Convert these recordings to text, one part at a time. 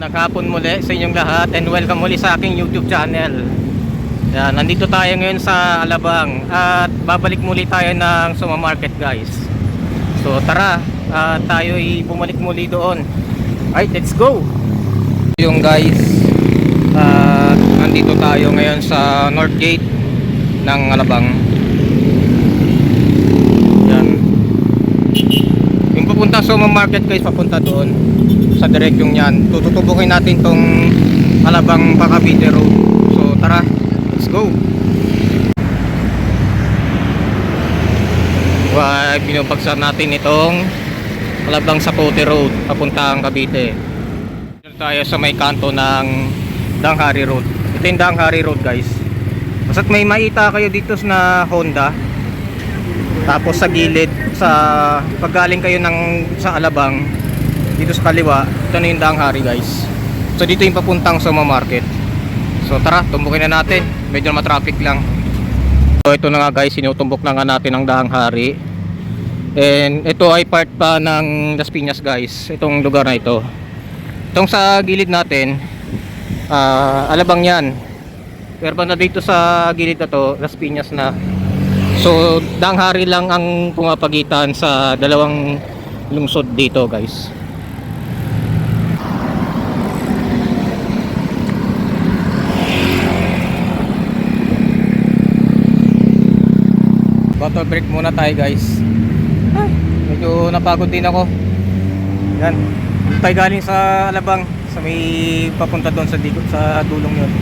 Magandang hapon muli sa inyong lahat and welcome muli sa aking YouTube channel. Yan, nandito tayo ngayon sa Alabang at babalik muli tayo ng Soma Market, guys. So tara, tayo ay bumalik muli doon. Alright, let's go! Yung guys, nandito tayo ngayon sa North Gate ng Alabang. Yan. Yung papunta Soma Market, guys, papunta doon sa direksyong yan. Tututubukin natin tong Alabang Cavite Road. So tara, let's go. Binubagsak natin itong Alabang Zapote Road papuntang Cavite. Dito tayo sa may kanto ng Danghari Road. Ito yung Danghari Road, guys. Basta't may makita kayo dito na Honda, tapos sa gilid, paggaling kayo sa Alabang, dito sa kaliwa, ito na yung Danghari, guys. So dito yung papuntang Soma Market. So tara, tumbukin na natin. Medyo matraffic lang. So ito na nga, guys, sinutumbok na nga natin ang Danghari. And ito ay part pa ng Las Piñas, guys. Itong lugar na ito. Itong sa gilid natin, Alabang yan. Pero na dito sa gilid na to, Las Piñas na. So Danghari lang ang pumapagitan sa dalawang lungsod dito, guys. Water break muna tayo, guys. Ay, medyo napagod din ako. Yan, tayo galing sa Alabang, sa may papunta doon sa dulong yun.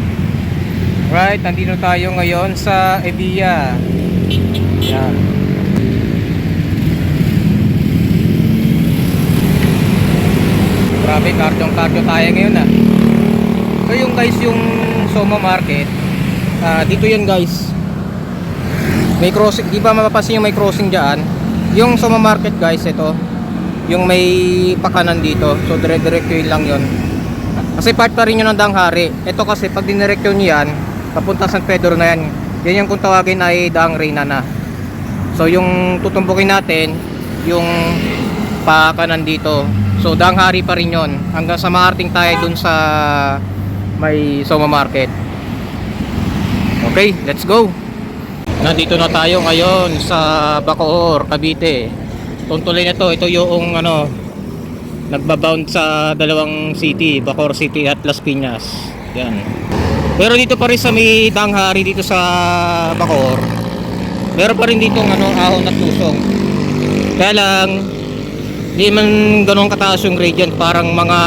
Right, nandito tayo ngayon sa Evia. Yan. Grabe, cardio tayo ngayon, ah. So yung guys, yung Soma Market, dito yun, guys. May crossing, di ba mapapansin yung may crossing dyan? Yung Soma Market, guys, ito yung may pakanan dito. So dire-diretso yun lang yun. Kasi part pa rin yun ng Danghari. Ito kasi pag diniretso nyo yan, papunta San Pedro na yan. Yan yung kung tawagin ay Daang Reyna na. So yung tutumbukin natin, yung pakanan dito. So Danghari pa rin yun. Hanggang sa maarting tayo dun sa may Soma Market. Okay, let's go! Nandito na tayo ngayon sa Bacoor, Cavite. Tuntuloy na to. Ito yung nagbabound sa dalawang city, Bacoor City at Las Piñas. Yan. Pero dito pa rin sa may Danghari, dito sa Bacoor, meron pa rin dito ahon at tusong. Kaya lang hindi man ganun kataas yung gradient. Parang mga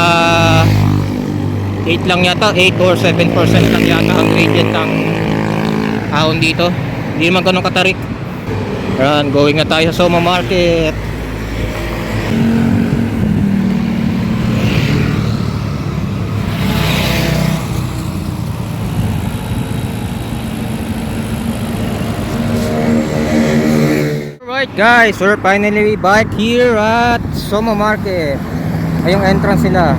8 lang yata, 8 or 7% lang yata ang gradient ng ahon dito. Hindi naman ganun katarik. Ayan, going na tayo sa Soma Market. Alright, guys, we're finally back here at Soma Market. Ay, yung entrance nila.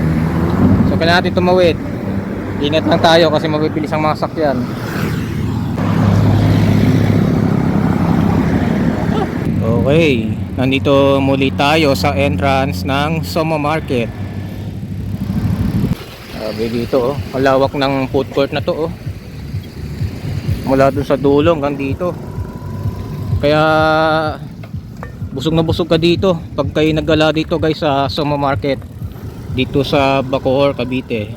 So kailangan natin tumawid. Ingat lang tayo kasi mabibilis ang mga sakyan. Okay, nandito muli tayo sa entrance ng Soma Market. Sabi dito, ang lawak ng food court na to, mula dun sa dulo hanggang dito. Kaya busog na busog ka dito pag kayo naggala dito, guys, sa Soma Market dito sa Bacoor, Cavite.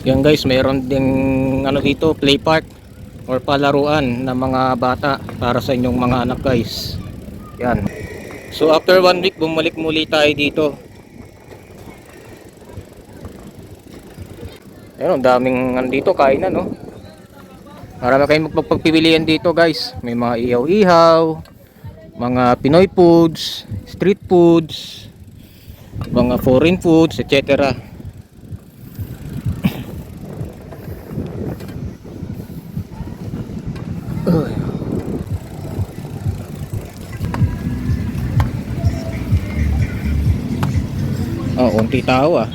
Yan, guys, mayroon ding dito, play park or palaruan ng mga bata para sa inyong mga anak, guys. Yan. So after 1 week, bumalik muli tayo dito. Ayun, daming dito kainan, no? Marami kayong magpagpipilian dito, guys. May mga ihaw-ihaw, mga Pinoy foods, street foods, mga foreign foods, etc. Oh, unti tao, ah.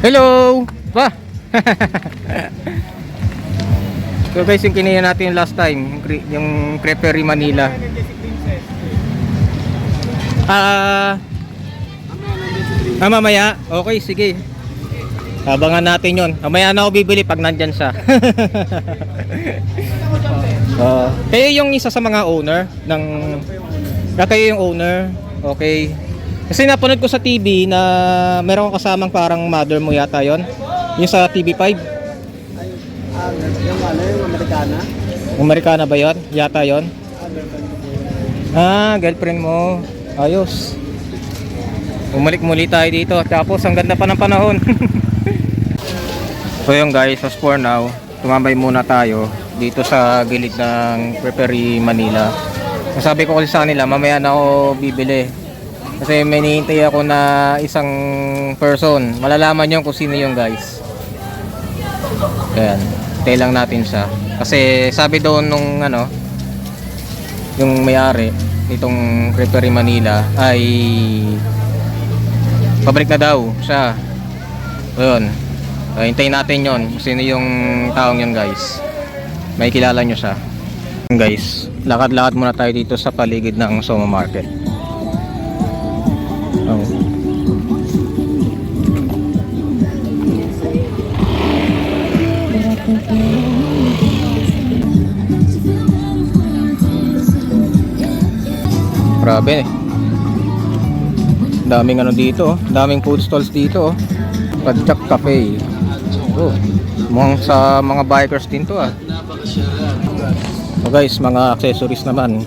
Hello! Pa! So guys, yung kinaya natin last time, yung Creperie Manila. Ah, mamaya? Okay, sige. Abangan natin yon. Mamaya na ako bibili pag nandyan siya. Kayo yung isa sa mga owner ng... kayo yung owner? Okay. Kasi napanood ko sa TV na meron kang kasamang parang mother mo yata yon. Yung sa TV5. Yung Amerikana. Amerikana ba yun? Yata yon. Girlfriend mo. Ayos. Umalik muli tayo dito. Tapos ang ganda pa ng panahon. So yun guys, as for now, tumambay muna tayo dito sa gilid ng Creperie Manila. Sabi ko kasi sa kanila, mamaya na ako bibili. Kasi may hinihintay ako na isang person. Malalaman nyo kung sino yung guys. Ayan, hintay lang natin siya. Kasi sabi doon nung ano, yung may-ari nitong Creperie Manila ay pabalik na daw siya. Ayun. Hintayin natin yon. Sino yung taong yun guys. May kilala nyo siya. Guys, lakad-lakad muna tayo dito sa paligid ng Soma Market. Oh. Grabe eh. Daming ano dito, daming food stalls dito. Padjak Cafe. Oh, mukhang sa mga bikers din to ah. So guys, mga accessories naman.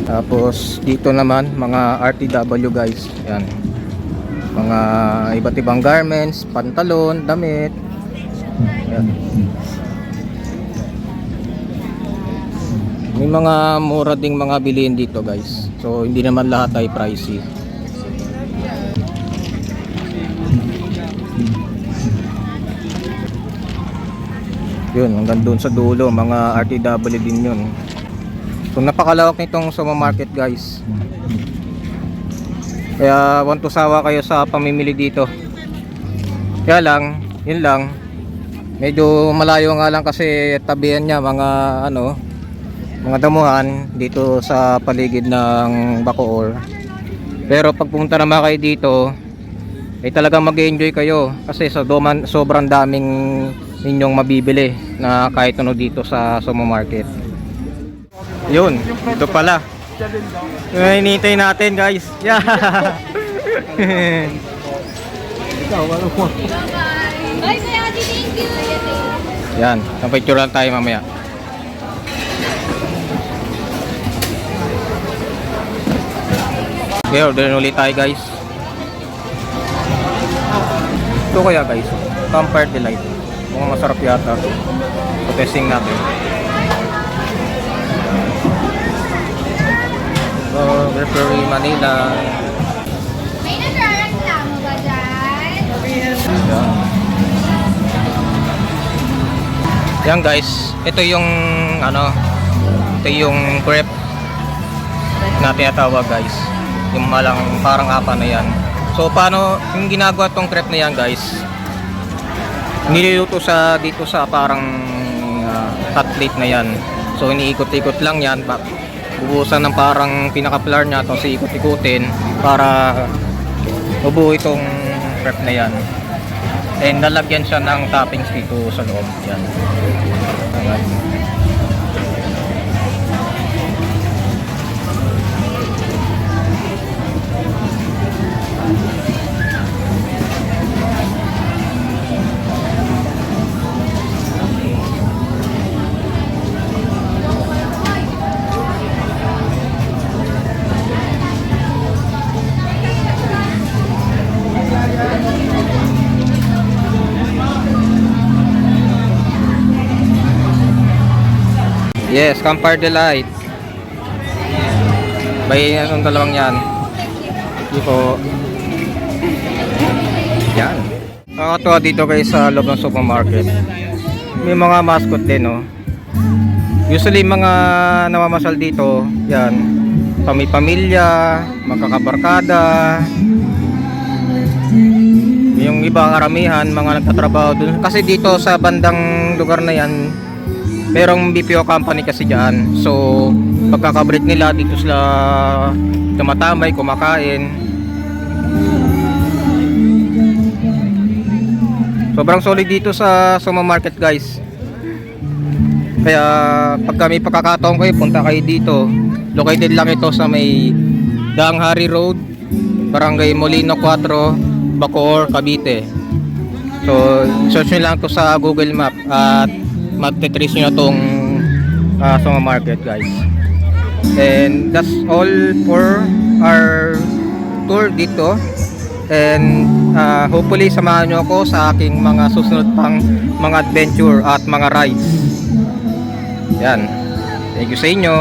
Tapos dito naman mga RTW guys. Yan. Mga iba't ibang garments, pantalon, damit. Yan. May mga mura ding mga bilihin dito guys. So hindi naman lahat ay pricey. Yun, hanggang doon sa dulo, mga RTW din yun. So napakalawak nitong Soma Market guys. Kaya want to sawa kayo sa pamimili dito. Kaya lang, yun lang. Medyo malayo nga lang kasi tabihan niya mga ano, mga damuhan dito sa paligid ng Bacoor. Pero pag pumunta naman kayo dito ay talagang mag-enjoy kayo kasi sa sobrang daming ninyong mabibili na kahit ano dito sa Soma Market. Yun, ito pala. Hinihintay natin guys. Yeah. Ikaw, ano mo? Bye, Kuya Adi, thank you. Yan, napicture lang tayo mamaya. Okay, order ulit tayo guys. Ito kaya guys, Campfire Delight. Mukhang masarap yata. So, testing natin. So, Creperie Manila. May nagreklamo ba dyan? Yan. Yan guys, ito yung ano, ito yung crepe na tinatawag guys. Yung malang parang apa na yan. So paano yung ginagawa tong crepe na yan guys? Niluluto sa dito sa parang hot plate na yan. So iniikot-ikot lang yan. Bubusan ng parang pinaka-flour niya, tapos iikot-ikutin para mabuo itong crepe na yan. And nalagyan siya ng toppings dito sa loob. Yan. Alright. Yes, Campfire Delight. Bay, anong dalawang yan? Hindi po. Yan. Nakakatuwa dito kayo sa loob ng supermarket. May mga mascot din, no? Usually mga namamasal dito, yan. Pamilya, magkakabarkada. yung iba karamihan mga nagtatrabaho dun. Kasi dito sa bandang lugar na yan, merong BPO company kasi dyan. So, pagkakabreak nila, dito sila tumatamay, kumakain. Sobrang solid dito sa Suma Market, guys. Kaya pag may pagkakataon kayo, punta kayo dito. Located lang ito sa may Daang Hari Road, Barangay Molino 4, Bacoor, Cavite. So, search nyo lang to sa Google Map at magte-trace nyo na tong Suma Market, guys. And that's all for our tour dito. And hopefully samahan nyo ako sa aking mga susunod pang mga adventure at mga rides. Yan. Thank you sa inyo.